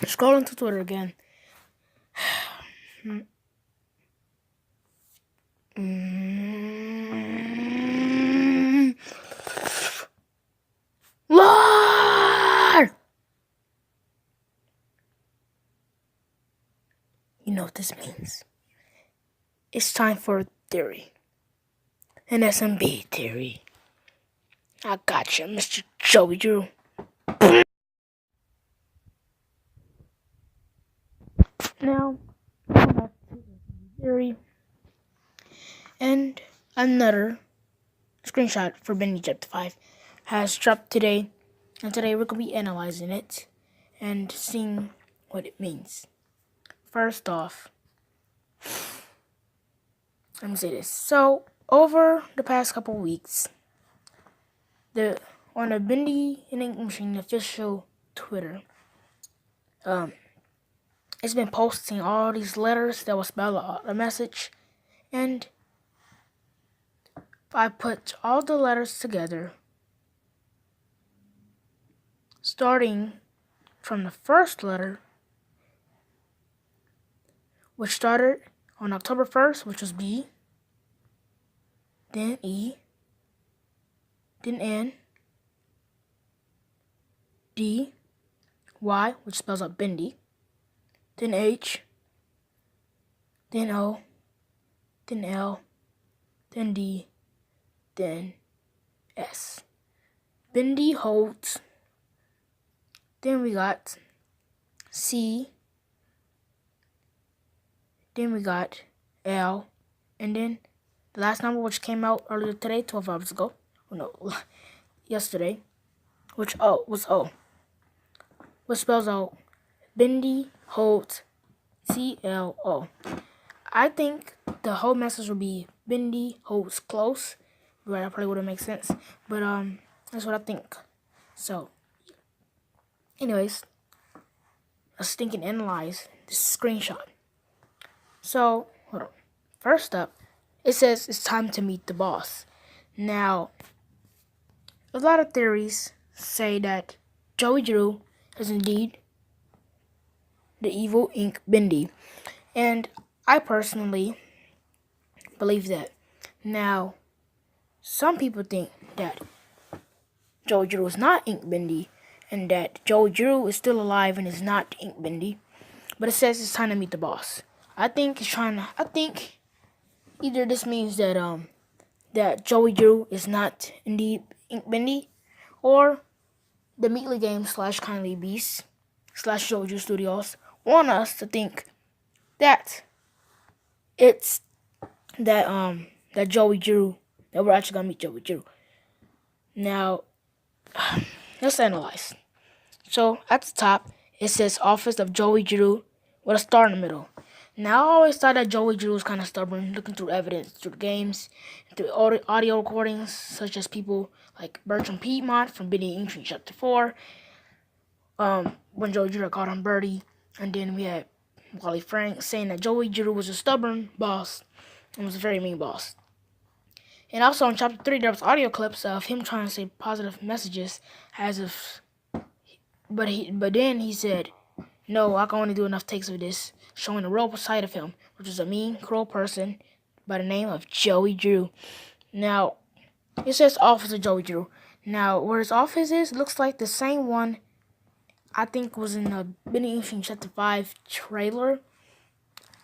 Scrolling to Twitter again. Lord! You know what this means. It's time for a theory. An SMB theory. I gotcha, Mr. Joey Drew. Now, back to the theory. And another screenshot for Bendy Chapter 5 has dropped today. And today we're going to be analyzing it and seeing what it means. First off, let me say this. So, over the past couple weeks, on the Bendy and Ink Machine official Twitter, it's been posting all these letters that will spell out the message, and I put all the letters together, starting from the first letter, which started on October 1st, which was B, then E, then N, D, Y, which spells out Bendy, then H, then O, then L, then D, then S. Bendy holds. Then we got C. Then we got L. And then the last number, which came out earlier today, 12 hours ago. Oh no, yesterday. Which was O. Which spells out Bendy holds CLO. I think the whole message will be Bendy holds close. Right, that probably wouldn't make sense. But that's what I think. So, anyways, let's think and analyze this screenshot. So, hold on. First up, it says it's time to meet the boss. Now, a lot of theories say that Joey Drew is indeed the evil Ink Bendy. And I personally believe that. Now, some people think that Joey Drew is not Ink Bendy, and that Joey Drew is still alive and is not Ink Bendy. But it says it's time to meet the boss. I think either this means that that Joey Drew is not indeed Ink Bendy, or the Meatly Games / Kindly Beast / Joey Drew Studios want us to think that it's that Joey Drew, that we're actually gonna meet Joey Drew. Now, let's analyze. So at the top, it says Office of Joey Drew with a star in the middle. Now, I always thought that Joey Drew was kind of stubborn, looking through evidence, through the games, through audio recordings, such as people like Bertram Piedmont from Bendy Ink Machine Chapter 4, when Joey Drew called him Birdie, and then we had Wally Frank saying that Joey Drew was a stubborn boss and was a very mean boss. And also in Chapter 3, there was audio clips of him trying to say positive messages, as if, but then he said, "No, I can only do enough takes of this," showing the real side of him, which is a mean, cruel person by the name of Joey Drew. Now, it says Office of Joey Drew. Now, where his office is, looks like the same one I think was in the Bendy Ink Machine Chapter 5 trailer.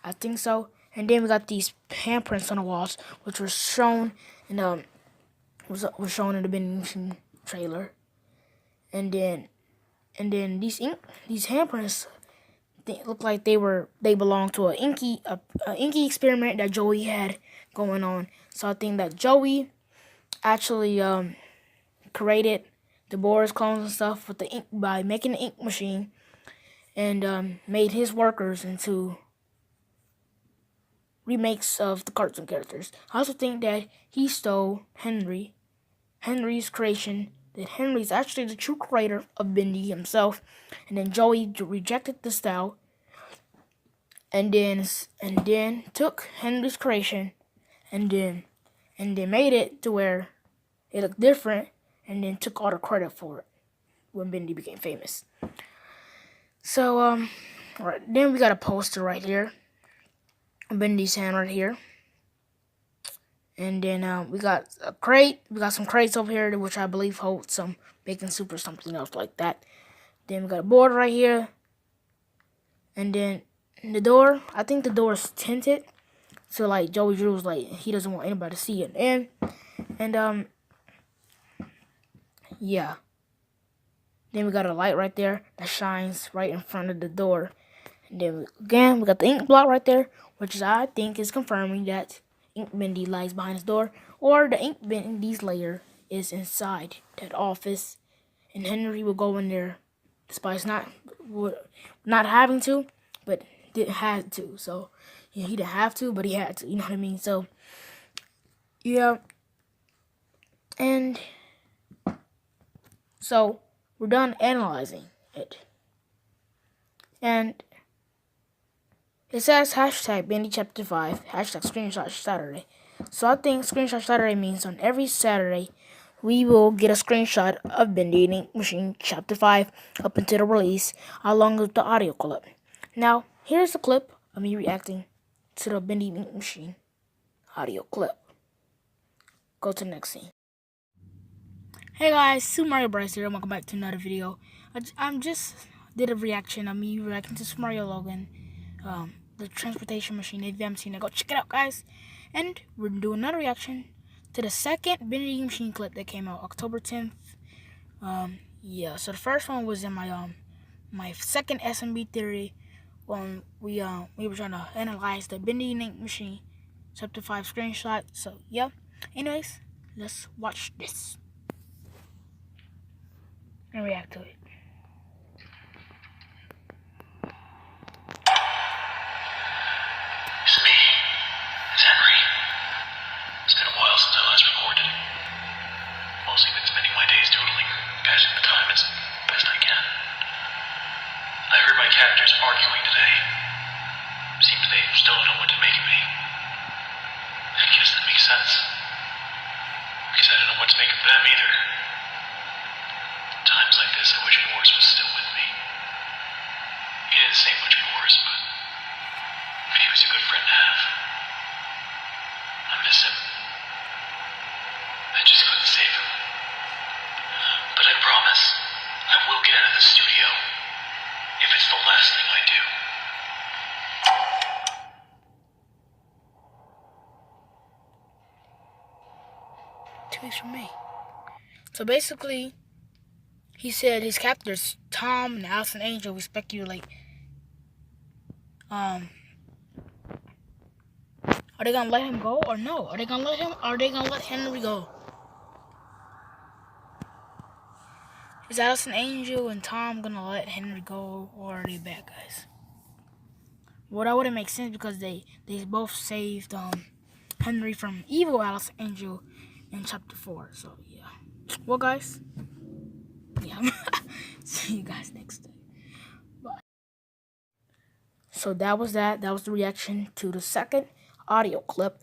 I think so. And then we got these handprints on the walls, which were shown in was shown in the Bendy Ink Machine trailer. And then these handprints look like they belong to an inky experiment that Joey had going on. So I think that Joey actually created the Boris clones and stuff with the ink by making the ink machine, and made his workers into remakes of the cartoon characters. I also think that he stole Henry's creation, that Henry's actually the true creator of Bendy himself, and then Joey rejected the style, and then took Henry's creation, and then made it to where it looked different, and then took all the credit for it. when Bendy became famous. So right then we got a poster right here, Bendy's hand right here, and then we got a crate. We got some crates over here, which I believe hold some bacon soup or something else like that. Then we got a board right here, and then the door. I think the door is tinted, so like Joey Drew was like he doesn't want anybody to see it. And yeah. Then we got a light right there that shines right in front of the door. And then again, we got the ink block right there, which I think is confirming that Ink Bendy lies behind his door, or the Ink Bendy's lair is inside that office, and Henry will go in there, despite not having to, but had to. So yeah, he didn't have to, but he had to. You know what I mean? So yeah, and so we're done analyzing it. And it says hashtag Bendy Chapter 5, hashtag Screenshot Saturday. So I think Screenshot Saturday means on every Saturday, we will get a screenshot of Bendy and Ink Machine Chapter 5 up until the release, along with the audio clip. Now, here's a clip of me reacting to the Bendy and Ink Machine audio clip. Go to the next scene. Hey guys, Super Mario Bros here, and welcome back to another video. I'm just did a reaction of me reacting to Super Mario Logan, the transportation machine. If you haven't seen it, go check it out, guys. And we're doing another reaction to the second Bendy Machine clip that came out October 10th. Yeah. So the first one was in my second SMB theory when we were trying to analyze the Bendy Machine Chapter 5 screenshot. So yeah. Anyways, let's watch this and react to it. It's me. It's Henry. It's been a while since I last recorded. Mostly been spending my days doodling, passing the time as best I can. I heard my captors arguing today. Seems they still don't know what to make of me. I guess that makes sense. Because I don't know what to make of them either. Times like this, I wish Boris was still with me. He didn't say much, Boris, but he was a good friend to have. I miss him. I just couldn't save him. But I promise, I will get out of the studio, if it's the last thing I do. 2 weeks from me. So basically, he said his captors, Tom and Alice and Angel, we speculate. Are they gonna let him go or no? Are they gonna let Henry go? Is Alice and Angel and Tom gonna let Henry go, or are they bad guys? Well, that wouldn't make sense because they both saved Henry from evil Alice and Angel in Chapter 4. So yeah. Well, guys. Yeah. See you guys next time. Bye. So that was that. That was the reaction to the second audio clip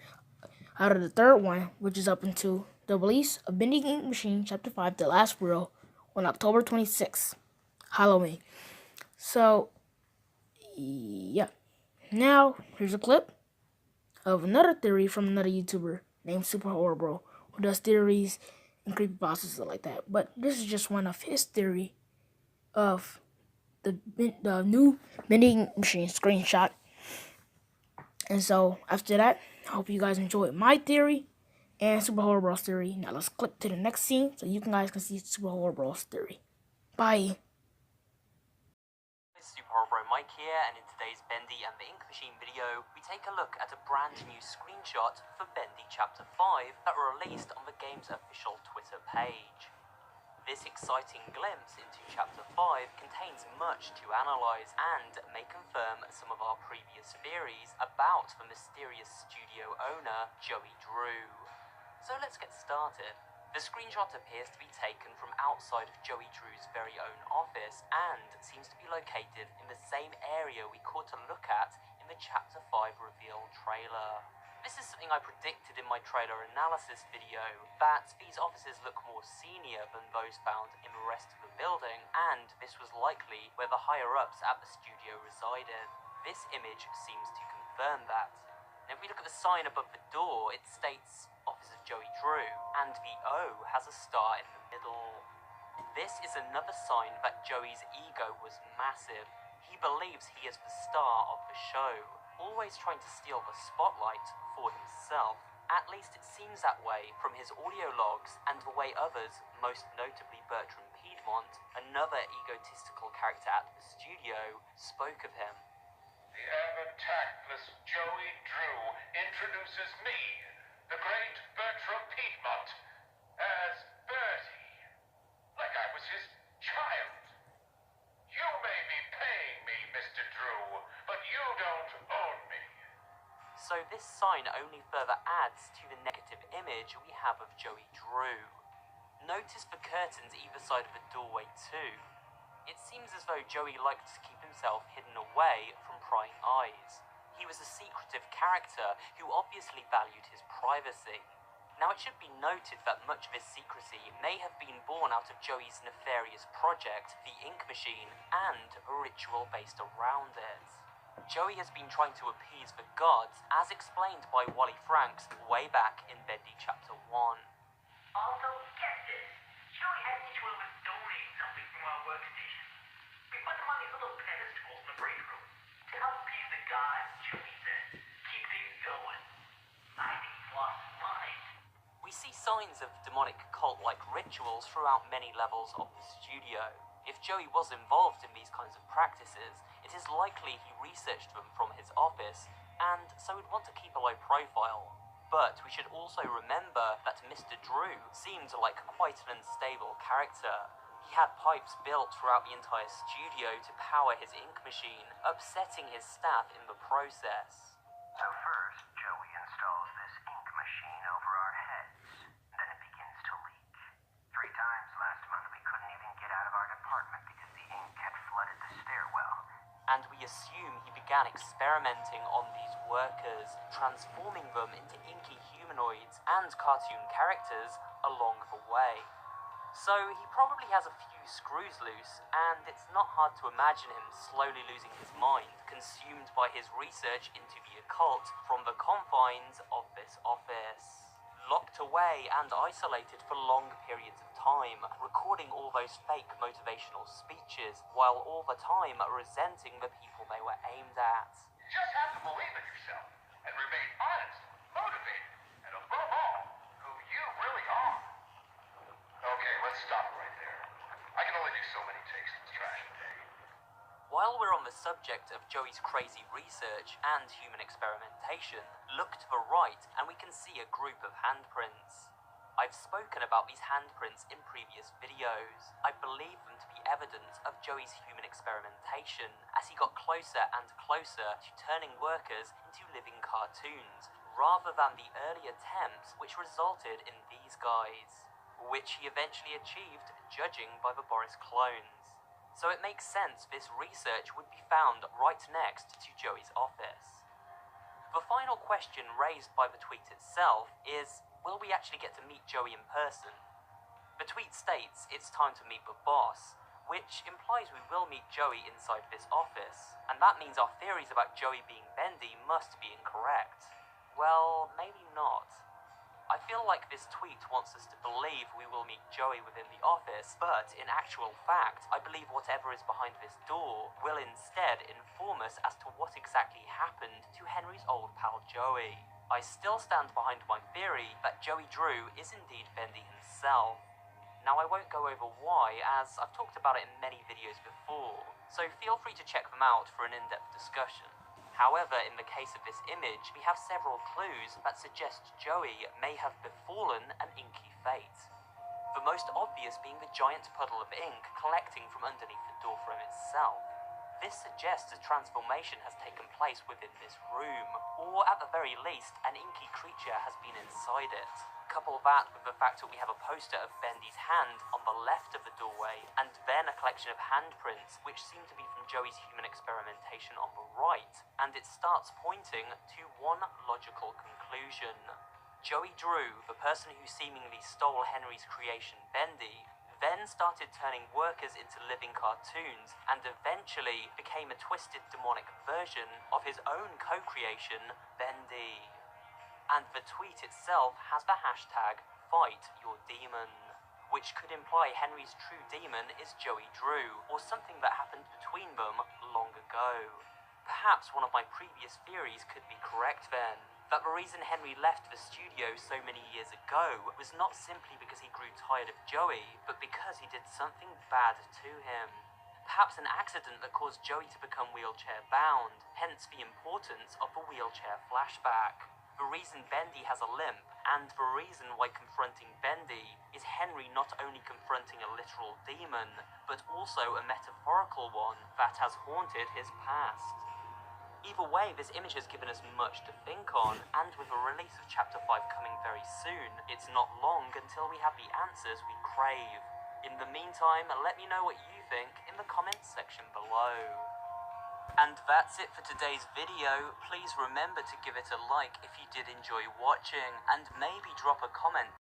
out of the third one, which is up into the release of Bendy Ink Machine Chapter 5, The Last Reel, on October 26th, Halloween. So, yeah. Now, here's a clip of another theory from another YouTuber named SuperHorrorBro, who does theories and creepypastas and stuff like that. But this is just one of his theory of the new Bendy Machine screenshot. And so, after that, I hope you guys enjoyed my theory and SuperHorrorBro's theory. Now, let's click to the next scene so you guys can see SuperHorrorBro's theory. Bye. SuperHorrorBro Mike here, and in today's Bendy and the Ink Machine video, we take a look at a brand new screenshot for Bendy Chapter 5 that were released on the game's official Twitter page. This exciting glimpse into Chapter 5 contains much to analyse and may confirm some of our previous theories about the mysterious studio owner, Joey Drew. So let's get started. The screenshot appears to be taken from outside of Joey Drew's very own office and seems to be located in the same area we caught a look at in the Chapter 5 reveal trailer. this is something I predicted in my trailer analysis video, that these offices look more senior than those found in the rest of the building, and this was likely where the higher-ups at the studio resided. This image seems to confirm that. And if we look at the sign above the door, it states Office of Joey Drew, and the O has a star in the middle. This is another sign that Joey's ego was massive. He believes he is the star of the show, always trying to steal the spotlight for himself. At least it seems that way from his audio logs and the way others, most notably Bertram Piedmont, another egotistical character at the studio, spoke of him. The ever-tactless Joey Drew introduces me, the great Bertram Piedmont, as Bertie. Like I was his child. You may be paying me, Mr. Drew, but you don't own me. So this sign only further adds to the negative image we have of Joey Drew. Notice the curtains either side of the doorway too. It seems as though Joey liked to keep himself hidden away from prying eyes. He was a secretive character who obviously valued his privacy. Now it should be noted that much of his secrecy may have been born out of Joey's nefarious project, the Ink Machine, and a ritual based around it. Joey has been trying to appease the gods, as explained by Wally Franks way back in Bendy Chapter 1. Also, get this. Joey had each one of us donate something from our workstation. We put them on these little pedestals in the break room to help appease the gods, Joey said. Keep things going. I think he's lost his mind. We see signs of demonic cult-like rituals throughout many levels of the studio. If Joey was involved in these kinds of practices, it is likely he researched them from his office, and so would want to keep a low profile. But we should also remember that Mr. Drew seemed like quite an unstable character. He had pipes built throughout the entire studio to power his ink machine, upsetting his staff in the process. So first, Joey installs this ink machine over our heads. Then it begins to leak. 3 times last month we couldn't even get out of our department because the ink had flooded the stairwell. And we assume he began experimenting on these workers, transforming them into inky humanoids and cartoon characters along the way. So he probably has a few screws loose, and it's not hard to imagine him slowly losing his mind, consumed by his research into the occult from the confines of this office. Locked away and isolated for long periods of time, recording all those fake motivational speeches, while all the time resenting the people they were aimed at. You just have to believe in yourself and remain honest, motivated, and above all, who you really are. Okay, let's stop right there. I can only do so many takes of this trash a day. While we're on the subject of Joey's crazy research and human experimentation, look to the right and we can see a group of handprints. I've spoken about these handprints in previous videos. I believe them to be evidence of Joey's human experimentation as he got closer and closer to turning workers into living cartoons, rather than the early attempts which resulted in these guys, which he eventually achieved judging by the Boris clones. So it makes sense this research would be found right next to Joey's office. The final question raised by the tweet itself is, will we actually get to meet Joey in person? The tweet states it's time to meet the boss, which implies we will meet Joey inside this office, and that means our theories about Joey being Bendy must be incorrect. Well, maybe not. I feel like this tweet wants us to believe we will meet Joey within the office, but in actual fact, I believe whatever is behind this door will instead inform us as to what exactly happened to Henry's old pal Joey. I still stand behind my theory that Joey Drew is indeed Bendy himself. Now I won't go over why, as I've talked about it in many videos before, so feel free to check them out for an in-depth discussion. However, in the case of this image, we have several clues that suggest Joey may have befallen an inky fate. The most obvious being the giant puddle of ink collecting from underneath the doorframe itself. This suggests a transformation has taken place within this room, or at the very least, an inky creature has been inside it. Couple that with the fact that we have a poster of Bendy's hand on the left of the doorway, and then a collection collection of handprints which seem to be from Joey's human experimentation on the right, and it starts pointing to one logical conclusion. Joey Drew, the person who seemingly stole Henry's creation Bendy, then started turning workers into living cartoons and eventually became a twisted demonic version of his own co-creation, Bendy. And the tweet itself has the hashtag #FightYourDemon, which could imply Henry's true demon is Joey Drew, or something that happened between them long ago. Perhaps one of my previous theories could be correct then, that the reason Henry left the studio so many years ago was not simply because he grew tired of Joey, but because he did something bad to him. Perhaps an accident that caused Joey to become wheelchair-bound, hence the importance of the wheelchair flashback. The reason Bendy has a limp, and the reason why confronting Bendy is Henry not only confronting a literal demon, but also a metaphorical one that has haunted his past. Either way, this image has given us much to think on, and with the release of Chapter 5 coming very soon, it's not long until we have the answers we crave. In the meantime, let me know what you think in the comments section below. And that's it for today's video. Please remember to give it a like if you did enjoy watching, and maybe drop a comment